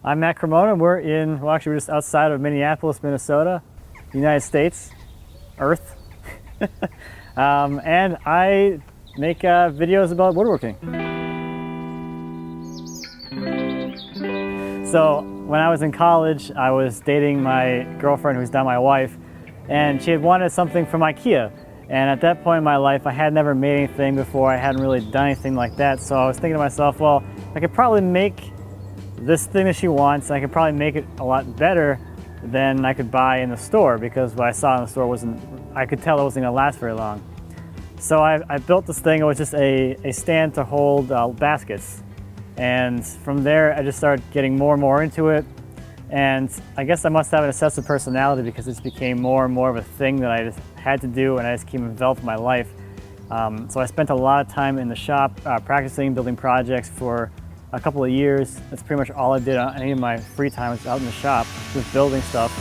I'm Matt Cremona. We're just outside of Minneapolis, Minnesota, United States, Earth. And I make videos about woodworking. So when I was in college, I was dating my girlfriend, who's now my wife, and she had wanted something from IKEA. And at that point in my life, I had never made anything before. I hadn't really done anything like that. So I was thinking to myself, well, I could probably make this thing that she wants, and I could probably make it a lot better than I could buy in the store, because what I saw in the store I could tell it wasn't gonna last very long. So I built this thing. It was just a stand to hold baskets. And from there, I just started getting more and more into it. And I guess I must have an obsessive personality, because it just became more and more of a thing that I just had to do, and I just became enveloped in my life. So I spent a lot of time in the shop practicing, building projects for a couple of years. That's pretty much all I did on any of my free time, was out in the shop, just building stuff.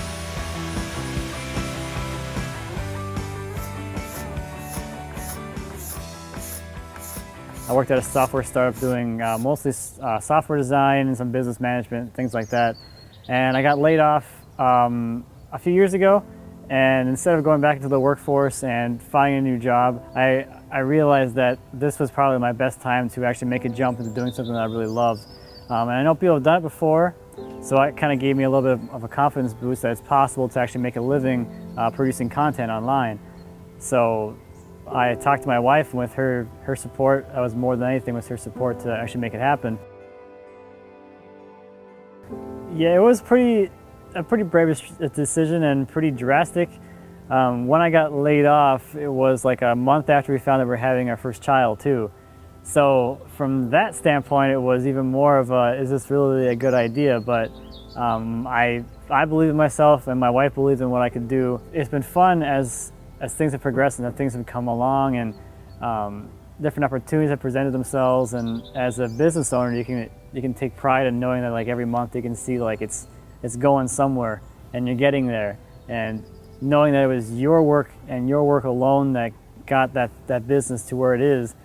I worked at a software startup doing mostly software design and some business management, things like that. And I got laid off a few years ago, and instead of going back into the workforce and finding a new job, I realized that this was probably my best time to actually make a jump into doing something that I really loved. And I know people have done it before, so it kind of gave me a little bit of a confidence boost that it's possible to actually make a living producing content online. So I talked to my wife, and with her support, that was more than anything, was her support to actually make it happen. Yeah, it was a pretty brave decision and pretty drastic. When I got laid off, it was like a month after we found that we were having our first child too. So from that standpoint, it was even more of a, is this really a good idea? But I believe in myself, and my wife believed in what I could do. It's been fun as things have progressed and as things have come along, and different opportunities have presented themselves. And as a business owner, you can take pride in knowing that, like, every month you can see like it's going somewhere and you're getting there, and knowing that it was your work and your work alone that got that business to where it is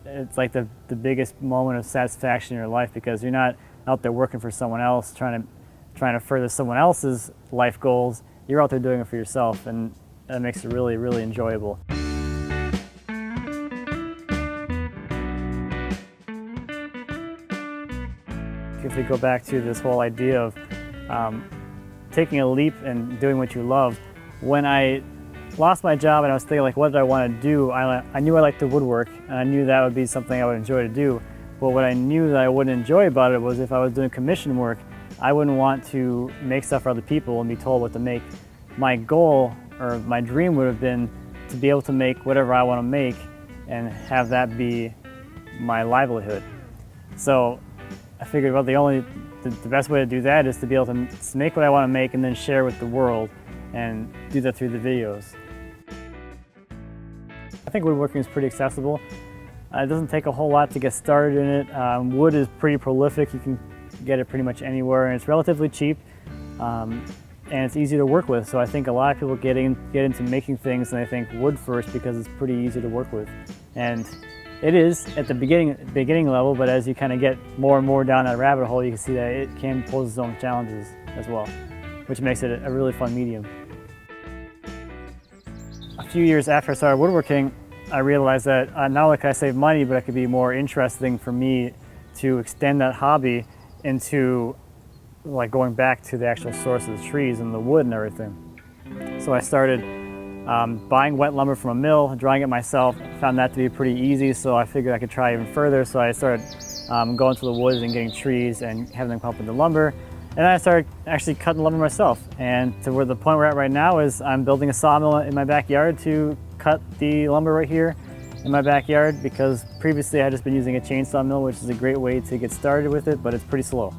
it's like the biggest moment of satisfaction in your life, because you're not out there working for someone else trying to further someone else's life goals. You're out there doing it for yourself, and that makes it really, really enjoyable. If we go back to this whole idea of taking a leap and doing what you love, when I lost my job and I was thinking, like, what did I want to do? I knew I liked to woodwork, and I knew that would be something I would enjoy to do. But what I knew that I wouldn't enjoy about it was, if I was doing commission work, I wouldn't want to make stuff for other people and be told what to make. My goal, or my dream, would have been to be able to make whatever I want to make and have that be my livelihood. So I figured, well, the best way to do that is to be able to make what I want to make and then share with the world, and do that through the videos. I think woodworking is pretty accessible. It doesn't take a whole lot to get started in it. Wood is pretty prolific. You can get it pretty much anywhere, and it's relatively cheap, and it's easy to work with. So I think a lot of people get into making things, and they think wood first because it's pretty easy to work with. And it is at the beginning level, but as you kind of get more and more down that rabbit hole, you can see that it can pose its own challenges as well, which makes it a really fun medium. A few years after I started woodworking, I realized that not only could I save money, but it could be more interesting for me to extend that hobby into, like, going back to the actual source of the trees and the wood and everything. So I started buying wet lumber from a mill, drying it myself. Found that to be pretty easy, so I figured I could try even further. So I started going to the woods and getting trees and having them come up with the lumber. And then I started actually cutting lumber myself. And to where the point we're at right now is I'm building a sawmill in my backyard to cut the lumber right here in my backyard, because previously I had just been using a chainsaw mill, which is a great way to get started with it, but it's pretty slow.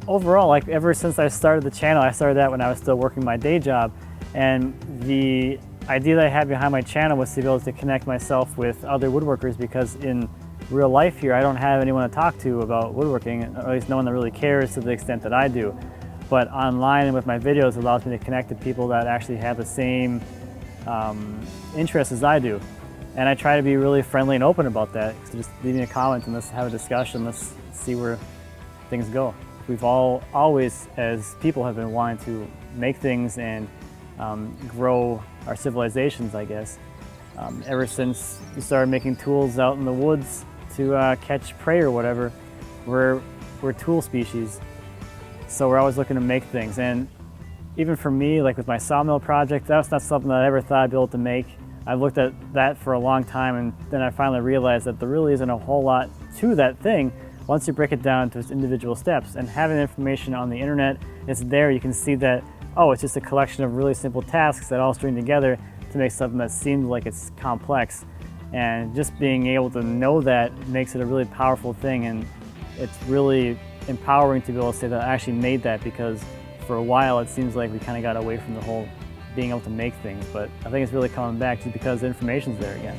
Overall, like, ever since I started the channel, I started that when I was still working my day job, and the idea that I had behind my channel was to be able to connect myself with other woodworkers, because in real life here, I don't have anyone to talk to about woodworking, or at least no one that really cares to the extent that I do. But online and with my videos, it allows me to connect to people that actually have the same interests as I do. And I try to be really friendly and open about that. So just leave me a comment and let's have a discussion. Let's see where things go. We've all always, as people, have been wanting to make things and grow our civilizations, I guess. Ever since we started making tools out in the woods to catch prey or whatever, we're tool species. So we're always looking to make things. And even for me, like with my sawmill project, that's not something that I ever thought I'd be able to make. I've looked at that for a long time, and then I finally realized that there really isn't a whole lot to that thing once you break it down to its individual steps. And having information on the internet, it's there. You can see that, oh, it's just a collection of really simple tasks that all string together to make something that seems like it's complex. And just being able to know that makes it a really powerful thing, and it's really empowering to be able to say that I actually made that, because for a while it seems like we kind of got away from the whole being able to make things, but I think it's really coming back just because the information's there again.